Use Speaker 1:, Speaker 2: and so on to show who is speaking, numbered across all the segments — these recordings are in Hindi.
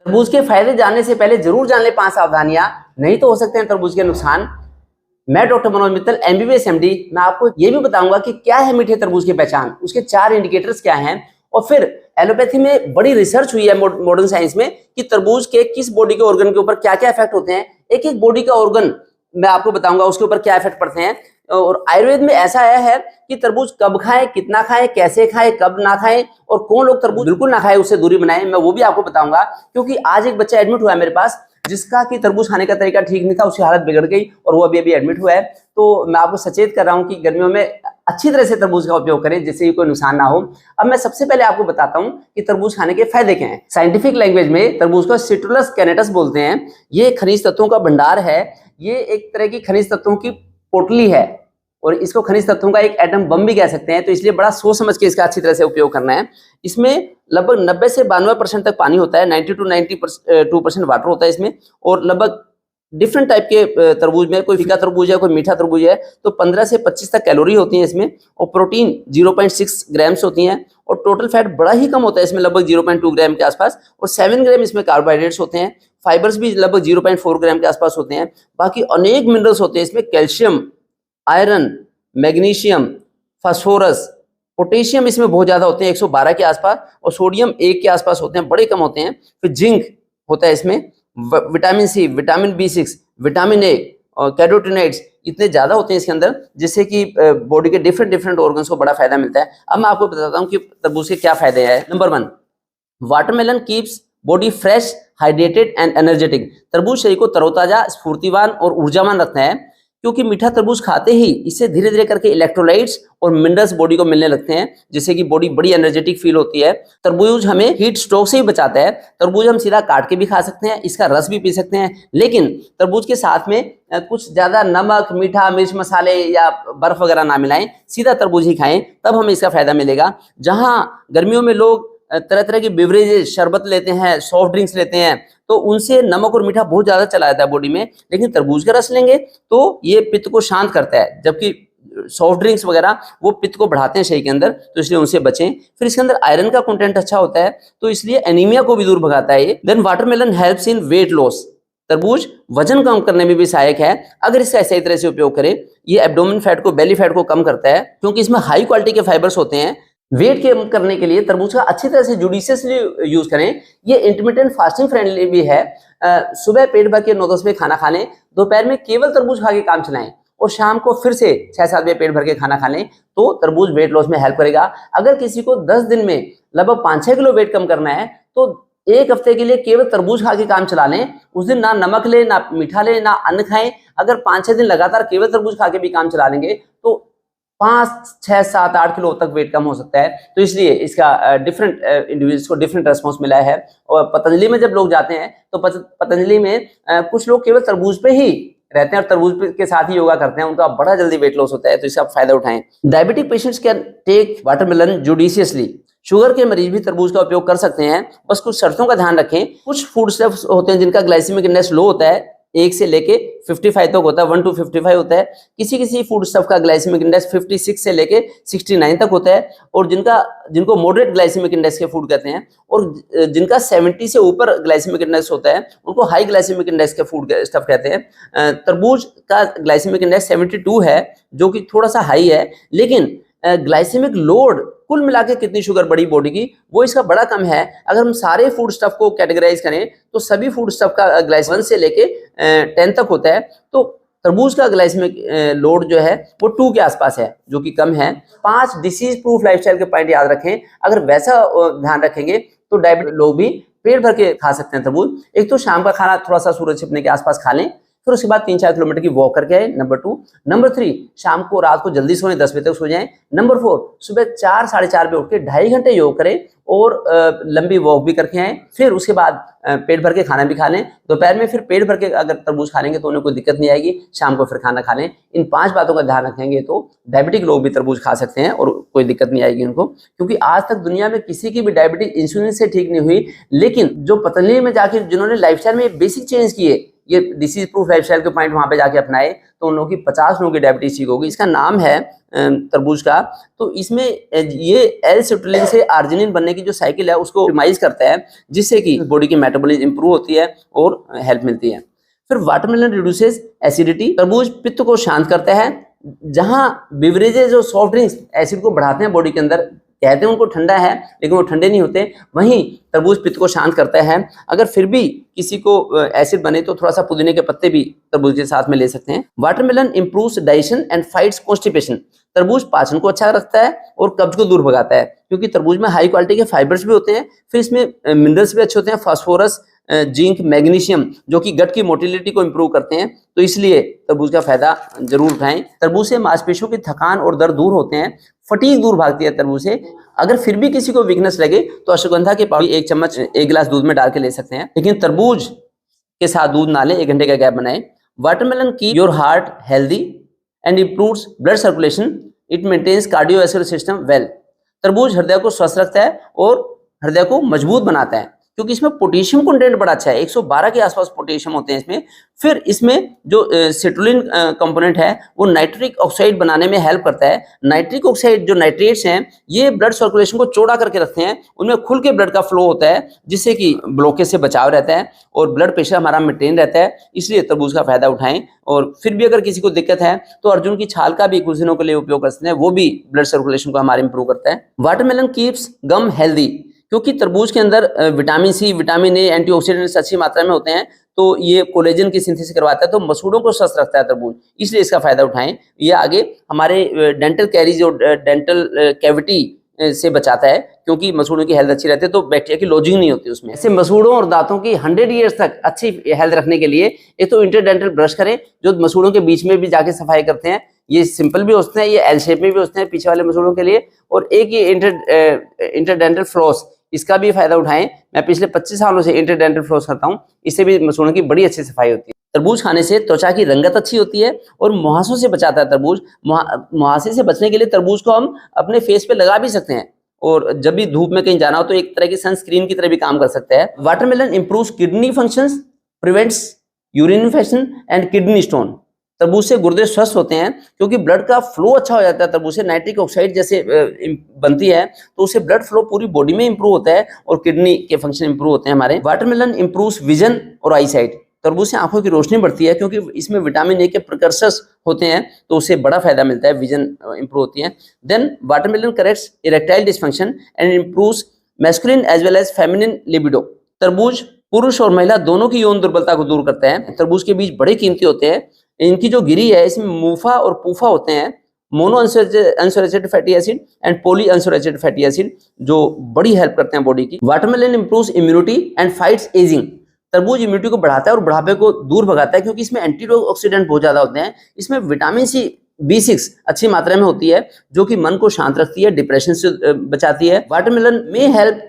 Speaker 1: तरबूज के फायदे जानने से पहले जरूर जान ले 5 सावधानियां, नहीं तो हो सकते हैं तरबूज के नुकसान। मैं doctor Manoj Mittal, MBBS MD. मैं आपको ये भी बताऊंगा कि क्या है मीठे तरबूज की पहचान, उसके 4 इंडिकेटर्स क्या हैं, और फिर एलोपैथी में बड़ी रिसर्च हुई है मॉडर्न साइंस में कि तरबूज के किस बॉडी के ऑर्गन के ऊपर क्या क्या इफेक्ट होते हैं। एक एक बॉडी का ऑर्गन मैं आपको बताऊंगा उसके ऊपर क्या इफेक्ट पड़ते हैं। और आयुर्वेद में ऐसा आया है कि तरबूज कब खाएं, कितना खाएं, कैसे खाएं, कब ना खाएं, और कौन लोग तरबूज बिल्कुल ना खाएं, उससे दूरी बनाएं, मैं वो भी आपको बताऊंगा। क्योंकि आज एक बच्चा एडमिट हुआ है मेरे पास जिसका कि तरबूज खाने का तरीका ठीक नहीं था, उसकी हालत बिगड़ गई और वो अभी एडमिट हुआ है। तो मैं आपको सचेत कर रहा हूं कि गर्मियों में अच्छी तरह से तरबूज का उपयोग करें जिससे कोई नुकसान ना हो। अब मैं सबसे पहले आपको बताता हूं कि तरबूज खाने के फायदे क्या हैं। साइंटिफिक लैंग्वेज में तरबूज को सिट्रुलस कैनेटस बोलते हैं। ये खनिज तत्वों का भंडार है। ये एक तरह की खनिज तत्वों की पोटली है और इसको खनिज तत्वों का एक एटम बम भी कह सकते हैं। तो इसलिए बड़ा सोच समझ के इसका अच्छी तरह से उपयोग करना है। इसमें लगभग 90 से 92% तक पानी होता है, 90 to 92% वाटर होता है इसमें। और लगभग डिफरेंट टाइप के तरबूज में, कोई फीका तरबूज है, कोई मीठा तरबूज है, तो 15 से 25 तक कैलोरी होती है इसमें। और प्रोटीन 0.6 ग्राम्स होती हैं। और टोटल फैट बड़ा ही कम होता है इसमें, लगभग 0.2 ग्राम के आसपास। और 7 ग्राम इसमें कार्बोहाइड्रेट्स होते हैं। फाइबर्स भी लगभग 0.4 ग्राम के आसपास होते हैं। बाकी अनेक मिनरल्स होते हैं इसमें, calcium, iron, magnesium, phosphorus, potassium इसमें बहुत ज्यादा होते हैं 112 के आसपास, और सोडियम 1 के आसपास होते हैं, बड़े कम होते हैं। फिर जिंक होता है इसमें, vitamin C, vitamin B6, vitamin A और कैरोटीनॉइड्स इतने ज्यादा होते हैं इसके अंदर, जिससे कि बॉडी के डिफरेंट ऑर्गन्स को बड़ा फायदा मिलता है। अब मैं आपको बताता हूँ कि तरबूज के क्या फायदे हैं। Number 1, watermelon keeps body fresh, hydrated and energetic. तरबूज शरीर को तरोताजा, स्फूर्तिवान और ऊर्जावान रखता है। क्योंकि मीठा तरबूज खाते ही इससे धीरे धीरे करके इलेक्ट्रोलाइट्स और मिनरल्स बॉडी को मिलने लगते हैं, जिससे कि बॉडी बड़ी एनर्जेटिक फील होती है। तरबूज हमें हीट स्ट्रोक से ही बचाता है। तरबूज हम सीधा काट के भी खा सकते हैं, इसका रस भी पी सकते हैं, लेकिन तरबूज के साथ में कुछ ज्यादा नमक, मीठा, मिर्च मसाले या बर्फ वगैरह ना मिलाएं, सीधा तरबूज ही खाएं, तब हमें इसका फायदा मिलेगा। जहां गर्मियों में लोग तरह तरह की बेवरेजेस, शरबत लेते हैं, सॉफ्ट ड्रिंक्स लेते हैं, तो उनसे नमक और मीठा बहुत ज्यादा चला जाता है बॉडी में, लेकिन तरबूज का रस लेंगे तो ये पित्त को शांत करता है, जबकि सॉफ्ट ड्रिंक्स वगैरह वो पित्त को बढ़ाते हैं शरीर के अंदर, तो इसलिए उनसे बचें। फिर इसके अंदर आयरन का कंटेंट अच्छा होता है, तो इसलिए एनीमिया को भी दूर भगाता है ये। Then watermelon helps in weight loss. तरबूज वजन कम करने में भी सहायक है अगर इसका सही तरह से उपयोग करें। ये एब्डोमेन फैट को, बेली फैट को कम करता है, क्योंकि इसमें हाई क्वालिटी के फाइबर्स होते हैं। वेट कम करने के लिए तरबूज का अच्छी तरह से जुडिशियसली यूज करें। ये इंटरमिटेंट फास्टिंग फ्रेंडली भी है। सुबह पेट भर के 9-10 बजे खाना खा लें, दोपहर में केवल तरबूज खा के काम चलाएं, और शाम को फिर से 6-7 बजे पेट भर के खाना खा लें, तो तरबूज वेट लॉस में हेल्प करेगा। अगर किसी को 10 दिन में लगभग 5-6 किलो वेट कम करना है, तो 1 हफ्ते के लिए केवल तरबूज खा के काम चला लें। उस दिन ना नमक ले, ना मीठा ले, ना अन्न खाएं। अगर 5-6 दिन लगातार केवल तरबूज खा के भी काम चला लेंगे, तो 5-6-7-8 किलो तक वेट कम हो सकता है। तो इसलिए इसका डिफरेंट इंडिविजुअल्स को डिफरेंट रेस्पॉन्स मिला है। और पतंजलि में जब लोग जाते हैं, तो पतंजलि में कुछ लोग केवल तरबूज पे ही रहते हैं और तरबूज के साथ ही योगा करते हैं, उनका बड़ा जल्दी वेट लॉस होता है, तो इसका फायदा उठाएं। Diabetic patients can take watermelon judiciously. Sugar के मरीज भी तरबूज का उपयोग कर सकते हैं, बस कुछ शर्तों का ध्यान रखें। कुछ फूड स्टफ्स होते हैं जिनका ग्लाइसेमिक इंडेक्स लो होता है, 1 से लेके 55 तक होता है, 1 to 55 होता है। किसी फूड स्टफ का ग्लाइसेमिक इंडेक्स 56 से लेके 69 तक होता है, और जिनको मॉडरेट ग्लाइसेमिक इंडेक्स के फूड कहते हैं, और जिनका 70 से ऊपर ग्लाइसेमिक इंडेक्स होता है उनको हाई ग्लाइसेमिक इंडेक्स के फूड स्टफ कहते हैं। तरबूज का ग्लाइसेमिक इंडेक्स 72 है, जो कि थोड़ा सा हाई है, लेकिन ग्लाइसेमिक लोड कुल मिला के कितनी शुगर बड़ी बॉडी की, वो इसका बड़ा कम है। अगर हम सारे फूड स्टफ को कैटेगराइज करें, तो सभी फूड स्टफ का ग्लाइसेमिक 1 से लेके 10 तक होता है। तो तरबूज का ग्लाइसेमिक लोड जो है वो 2 के आसपास है, जो कि कम है। 5 डिसीज प्रूफ लाइफस्टाइल के पॉइंट याद रखें। अगर वैसा ध्यान रखेंगे तो डायबिटिक लोग भी पेट भर के खा सकते हैं तरबूज। एक तो शाम का खाना थोड़ा सा सूरज छिपने के आसपास खा लें, फिर उसके बाद 3-4 किलोमीटर की वॉक करके आए, नंबर 2। नंबर 3, शाम को रात को जल्दी सोएं, 10 बजे तक सो जाएं। नंबर 4, सुबह 4-4:30 बजे उठ के 2.5 घंटे योग करें और लंबी वॉक भी करके आए। फिर उसके बाद पेट भर के खाना भी खा लें। दोपहर में फिर पेट भर के अगर तरबूज खा लेंगे तो उन्हें कोई दिक्कत नहीं आएगी। शाम को फिर खाना खा लें। इन 5 बातों का ध्यान रखेंगे तो डायबिटिक लोग भी तरबूज खा सकते हैं और कोई दिक्कत नहीं आएगी उनको। क्योंकि आज तक दुनिया में किसी की भी डायबिटीज इंसुलिन से ठीक नहीं हुई, लेकिन जो पतंजलि में जाके जिन्होंने लाइफस्टाइल में बेसिक चेंज किए, ये डिसीज प्रूफ लाइफस्टाइल के पॉइंट वहाँ पे जाके अपनाए तो उन लोगों की 50 लोगों की डायबिटीज ठीक होगी। इसका नाम है तरबूज का। तो इसमें ये एल सिट्रुलिन से आर्जिनिन बनने की जो साइकिल है उसको ऑप्टिमाइज करता है, जिससे कि बॉडी की मेटाबॉलिज्म इंप्रूव होती है और हेल्प मिलती है। फिर वाटरमेलन रिड्यूसेस एसिडिटी, तरबूज पित्त को शांत करता है। जहां बिवरेजेस और सॉफ्ट ड्रिंक्स एसिड को बढ़ाते हैं बॉडी के अंदर, कहते हैं उनको ठंडा है लेकिन वो ठंडे नहीं होते, वहीं तरबूज पित्त को शांत करता है। अगर फिर भी किसी को एसिड बने तो थोड़ा सा पुदीने के पत्ते भी तरबूज के साथ में ले सकते हैं। Watermelon improves digestion and fights constipation, तरबूज पाचन को अच्छा रखता है और कब्ज को दूर भगाता है, क्योंकि तरबूज में हाई क्वालिटी के फाइबर्स भी होते हैं। फिर इसमें मिनरल्स भी अच्छे होते हैं, फास्फोरस, जिंक, मैग्नीशियम, जो कि गट की मोटिलिटी को इंप्रूव करते हैं। तो इसलिए तरबूज का फायदा जरूर उठाएं। तरबूज से मांसपेशियों की थकान और दर्द दूर होते हैं, फटीग दूर भागती है तरबूज से। अगर फिर भी किसी को वीकनेस लगे तो अश्वगंधा के पाउडर 1 चम्मच 1 गिलास दूध में डाल के ले सकते हैं, लेकिन तरबूज के साथ दूध ना लें, 1 घंटे का गैप बनाएं। वाटरमेलन की your heart healthy and improves blood circulation, it maintains cardiovascular system well, तरबूज हृदय को स्वस्थ रखता है और हृदय को मजबूत बनाता है, क्योंकि इसमें पोटेशियम कंटेंट बड़ा अच्छा है, 112 के आसपास पोटेशियम होते हैं इसमें। फिर इसमें जो सिट्रुलिन कंपोनेंट है वो नाइट्रिक ऑक्साइड बनाने में हेल्प करता है। नाइट्रिक ऑक्साइड जो नाइट्रेट्स हैं ये ब्लड सर्कुलेशन को चौड़ा करके रखते हैं, उनमें खुल के ब्लड का फ्लो होता है, जिससे कि ब्लॉकेज से बचाव रहता है और ब्लड प्रेशर हमारा मेंटेन रहता है। इसलिए तरबूज का फायदा उठाएं। और फिर भी अगर किसी को दिक्कत है तो अर्जुन की छाल का भी कुछ दिनों के लिए उपयोग कर सकते हैं, वो भी ब्लड सर्कुलेशन को हमारे इंप्रूव करता है। वाटरमेलन कीप्स गम हेल्दी, क्योंकि तरबूज के अंदर vitamin C, vitamin A, antioxidants अच्छी मात्रा में होते हैं, तो ये कोलेजन की सिंथेसिस करवाता है, तो मसूड़ों को स्वस्थ रखता है तरबूज, इसलिए इसका फायदा उठाएं। ये आगे हमारे डेंटल कैरीज और डेंटल कैविटी से बचाता है, क्योंकि मसूड़ों की हेल्थ अच्छी रहती है तो बैक्टीरिया की लॉजिंग नहीं होती उसमें। ऐसे मसूड़ों और दांतों की 100 ईयर्स तक अच्छी हेल्थ रखने के लिए एक तो इंटरडेंटल ब्रश करें, जो मसूड़ों के बीच में भी जाके सफाई करते हैं। ये सिंपल भी होते हैं, ये एल शेप में भी होते हैं पीछे वाले मसूड़ों के लिए। और एक ये इंटरडेंटल फ्लॉस, इसका भी फायदा उठाएं। मैं पिछले 25 सालों से इंटरडेंटल फ्लॉस करता हूं, इससे भी मसूड़ों की बड़ी अच्छी सफाई होती है। तरबूज खाने से त्वचा की रंगत अच्छी होती है और मुहासों से बचाता है तरबूज। मुहासे से बचने के लिए तरबूज को हम अपने फेस पे लगा भी सकते हैं, और जब भी धूप में कहीं जाना हो तो एक तरह की सनस्क्रीन की तरह भी काम कर सकता है। Watermelon improves kidney functions, prevents urine infection and kidney stone, तरबूज से गुर्दे स्वस्थ होते हैं, क्योंकि ब्लड का फ्लो अच्छा हो जाता है। तरबूज से नाइट्रिक ऑक्साइड जैसे बनती है, तो उससे ब्लड फ्लो पूरी बॉडी में इंप्रूव होता है और किडनी के फंक्शन इंप्रूव होते हैं हमारे। वाटरमेलन इंप्रूव्स विजन और आई साइट, तरबूज से आंखों की रोशनी बढ़ती है, क्योंकि इसमें विटामिन ए के प्रिकर्सर्स होते हैं, तो उससे बड़ा फायदा मिलता है, विजन इंप्रूव होती है। Then watermelon corrects erectile dysfunction and improves masculine as well as feminine libido, तरबूज पुरुष और महिला दोनों की यौन दुर्बलता को दूर करता है। तरबूज के बीज बड़े कीमती होते हैं, इनकी जो गिरी है इसमें मूफा और पूफा होते हैं, mono unsaturated fatty acid and poly unsaturated fatty acid, जो बड़ी हेल्प करते हैं बॉडी की। Watermelon improves immunity and fights ageing, तरबूज इम्यूनिटी को बढ़ाता है और बुढ़ापे को दूर भगाता है, क्योंकि इसमें एंटीऑक्सीडेंट बहुत ज्यादा होते हैं। इसमें विटामिन सी, B6 अच्छी मात्रा में होती है, जो कि मन को शांत रखती है, डिप्रेशन से बचाती है। वाटरमेलन में हेल्प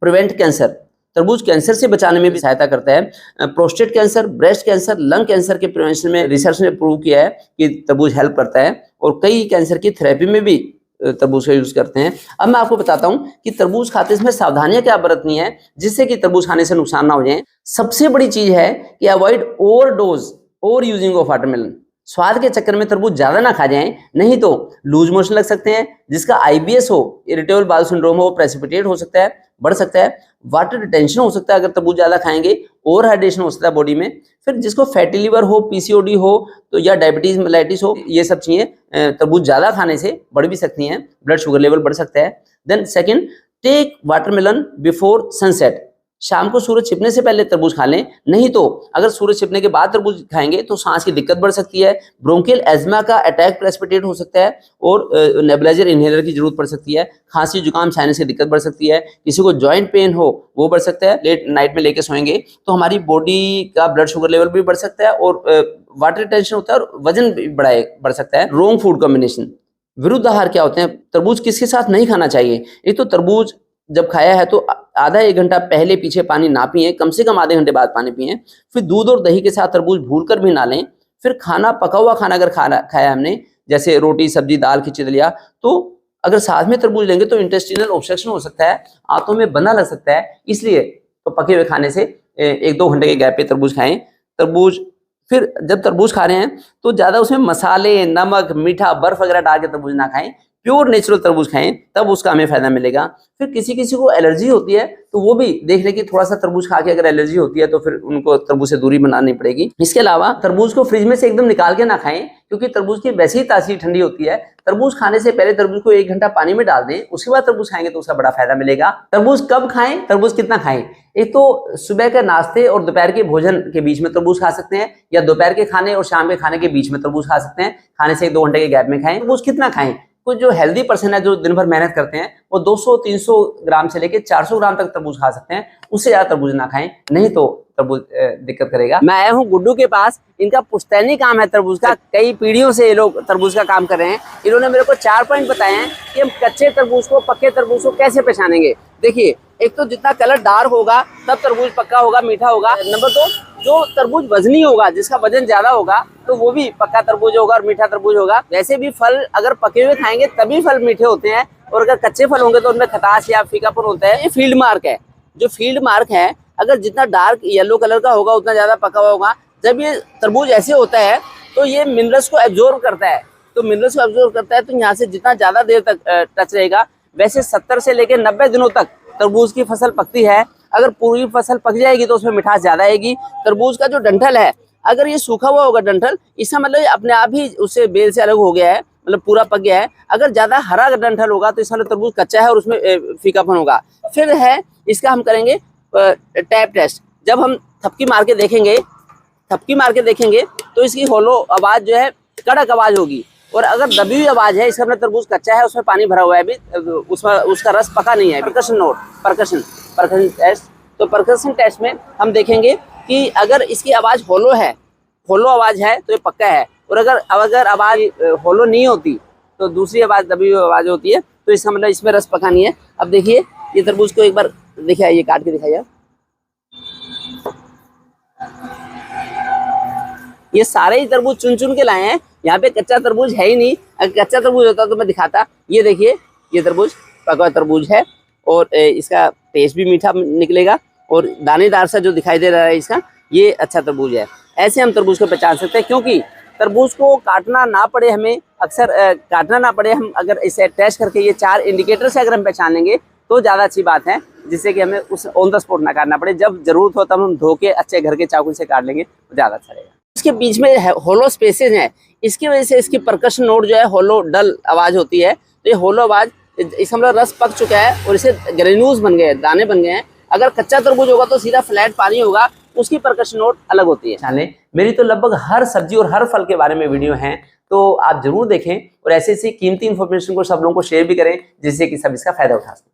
Speaker 1: प्रिवेंट कैंसर, तरबूज कैंसर से बचाने में भी सहायता करता है। Prostate cancer, breast cancer, lung cancer के प्रिवेंशन में रिसर्च ने प्रूव किया है कि तरबूज हेल्प करता है, और कई कैंसर की थेरेपी में भी तरबूज का यूज करते हैं। अब मैं आपको बताता हूं कि तरबूज खाते समय सावधानियां क्या बरतनी है, जिससे कि तरबूज खाने से नुकसान ना हो जाए। सबसे बड़ी चीज है कि avoid overdose, over using of watermelon. स्वाद के चक्कर में तरबूज ज्यादा ना खा जाएं, नहीं तो लूज मोशन लग सकते हैं, जिसका IBS हो, इरिटेबल बाउल सिंड्रोम हो, प्रेसिपिटेट हो सकता है, बढ़ सकता है। वाटर रिटेंशन हो सकता है अगर तरबूज ज्यादा खाएंगे, ओवर हाइड्रेशन हो सकता है बॉडी में। फिर जिसको फैटी लिवर हो, PCOD हो, तो या डायबिटीज मेलाइटिस हो, ये सब चीजें तरबूज ज्यादा खाने से बढ़ भी सकती हैं, ब्लड शुगर लेवल बढ़ सकता है। Then second, take watermelon before sunset, शाम को सूरज छिपने से पहले तरबूज खा लें, नहीं तो अगर सूरज छिपने के बाद तरबूज खाएंगे तो सांस की दिक्कत बढ़ सकती है, ब्रोंकियल एज्मा का अटैक प्रेसिपिटेट हो सकता है, और नेबुलाइजर इनहेलर की जरूरत पड़ सकती है। खांसी जुकाम साइनस की दिक्कत बढ़ सकती है, किसी को जॉइंट पेन हो वो बढ़ सकता है। लेट नाइट में लेके सोएंगे तो हमारी बॉडी का ब्लड शुगर लेवल भी बढ़ सकता है, और वाटर रिटेंशन होता है, और वजन भी बढ़ सकता है। रॉन्ग फूड कॉम्बिनेशन, विरुद्ध आहार क्या होते हैं, तरबूज किसके साथ नहीं खाना चाहिए। एक तो तरबूज जब खाया है तो आधा 1 घंटा पहले पीछे पानी ना पिए, कम से कम आधे घंटे बाद पानी पिए। फिर दूध और दही के साथ तरबूज भूलकर भी ना लें। फिर खाना, पका हुआ खाना अगर खाया हमने, जैसे रोटी, सब्जी, दाल, खिचड़ी दलिया, तो अगर साथ में तरबूज लेंगे तो इंटेस्टिनल ऑब्स्ट्रक्शन हो सकता है, आंतों में बंधा लग सकता है। इसलिए तो पके हुए खाने से 1-2 घंटे के गैप पे तरबूज खाएं। तरबूज, फिर जब तरबूज खा रहे हैं तो ज्यादा उसमें मसाले, नमक, मीठा, बर्फ वगैरह डाल के तरबूज ना खाएं, प्योर नेचुरल तरबूज खाएं, तब उसका हमें फायदा मिलेगा। फिर किसी किसी को एलर्जी होती है तो वो भी देख ले कि थोड़ा सा तरबूज खा के अगर एलर्जी होती है तो फिर उनको तरबूज से दूरी बनानी पड़ेगी। इसके अलावा तरबूज को फ्रिज में से एकदम निकाल के ना खाएं, क्योंकि तरबूज की वैसे ही तासीर ठंडी होती है। तरबूज खाने से पहले तरबूज को 1 घंटा पानी में डाल दें, उसके बाद तरबूज खाएंगे तो उसका बड़ा फायदा मिलेगा। तरबूज कब खाएं, तरबूज कितना खाएं? एक तो सुबह के नाश्ते और दोपहर के भोजन के बीच में तरबूज खा सकते हैं, या दोपहर के खाने और शाम के खाने के बीच में तरबूज खा सकते हैं। खाने से 1-2 घंटे के गैप में खाएं। तरबूज कितना खाएं? कुछ जो हेल्दी पर्सन है, जो दिन भर मेहनत करते हैं, वो 200-300 ग्राम से लेके 400 ग्राम तक तरबूज खा सकते हैं। उससे ज्यादा तरबूज ना खाएं, नहीं तो तरबूज दिक्कत करेगा। मैं आया हूँ गुड्डू के पास, इनका पुश्तैनी काम है तरबूज का। कई पीढ़ियों से ये लोग तरबूज का काम कर रहे हैं। इन्होंने मेरे को 4 पॉइंट बताए हैं कि हम कच्चे तरबूज को, पक्के तरबूज को कैसे पहचानेंगे। देखिए, एक तो जितना कलर डार्क होगा तब तरबूज पक्का होगा, मीठा होगा। नंबर 2, जो तरबूज वजनी होगा, जिसका वजन ज्यादा होगा, तो वो भी पक्का तरबूज होगा और मीठा तरबूज होगा। वैसे भी फल अगर पके हुए खाएंगे तभी फल मीठे होते हैं, और अगर कच्चे फल होंगे तो उनमें खटास या फीकापन होता है। ये फील्ड मार्क है। जो फील्ड मार्क है, अगर जितना डार्क येलो कलर का होगा उतना ज्यादा पका हुआ होगा। जब ये तरबूज ऐसे होता है तो ये मिनरल्स को एब्जॉर्ब करता है, तो मिनरल्स को एब्जॉर्ब करता है तो यहाँ से जितना ज्यादा देर तक टच रहेगा। वैसे 70 से लेकर 90 दिनों तक तरबूज की फसल पकती है। अगर पूरी फसल पक जाएगी तो उसमें मिठास ज्यादा आएगी। तरबूज का जो डंठल है, अगर ये सूखा हुआ होगा डंठल, इसका मतलब ये अपने आप ही उससे बेल से अलग हो गया है, मतलब पूरा पक गया है। अगर ज्यादा हरा डंठल होगा तो इसका मतलब तरबूज कच्चा है और उसमें फीकापन होगा। फिर है इसका हम करेंगे टैप टेस्ट। जब हम थपकी मार के देखेंगे तो इसकी होलो आवाज जो है कड़क आवाज होगी, और अगर दबी हुई आवाज है, इसका मतलब तरबूज कच्चा है, उसमें पानी भरा हुआ है, अभी उसमें उसका रस पका नहीं है। Percussion test. तो परकशन टेस्ट में हम देखेंगे कि अगर इसकी आवाज होलो आवाज है तो ये पक्का है, और अगर आवाज होलो नहीं होती तो दूसरी आवाज, दबी हुई आवाज होती है, तो इसका मतलब इसमें रस पका नहीं है। अब देखिए, ये तरबूज को एक बार देखिए, ये काट के दिखाइए। ये सारे ही तरबूज चुन के लाए हैं। यहाँ पे कच्चा तरबूज है ही नहीं। अगर कच्चा तरबूज होता तो मैं दिखाता। ये देखिए, ये तरबूज पका हुआ तरबूज है, और इसका टेस्ट भी मीठा निकलेगा, और दानेदार सा जो दिखाई दे रहा है इसका, ये अच्छा तरबूज है। ऐसे हम तरबूज को पहचान सकते हैं, क्योंकि तरबूज को काटना ना पड़े हमें, अक्सर काटना ना पड़े। हम अगर इसे टेस्ट करके ये 4 इंडिकेटर से अगर हम पहचान लेंगे तो ज़्यादा अच्छी बात है, जिससे कि हमें उस ऑन द स्पॉट ना काटना पड़े। जब जरूरत हो तब हम धो के अच्छे घर के चाकू से काट लेंगे तो ज़्यादा अच्छा रहेगा। इसके बीच में होलो स्पेसेस हैं, इसकी वजह से इसकी परकशन नोट जो है होलो डल आवाज़ होती है। तो ये होलो आवाज़, इसका मतलब रस पक चुका है और इसे ग्रेन्यूल्स बन गए, दाने बन गए हैं। अगर कच्चा तरबूज होगा तो सीधा फ्लैट पानी होगा, उसकी परकशन नोट अलग होती है। मेरी तो लगभग हर सब्जी और हर फल के बारे में वीडियो हैं, तो आप जरूर देखें, और ऐसी कीमती इन्फॉर्मेशन को सब लोगों को शेयर भी करें, जिससे कि सब इसका फायदा उठा सकें।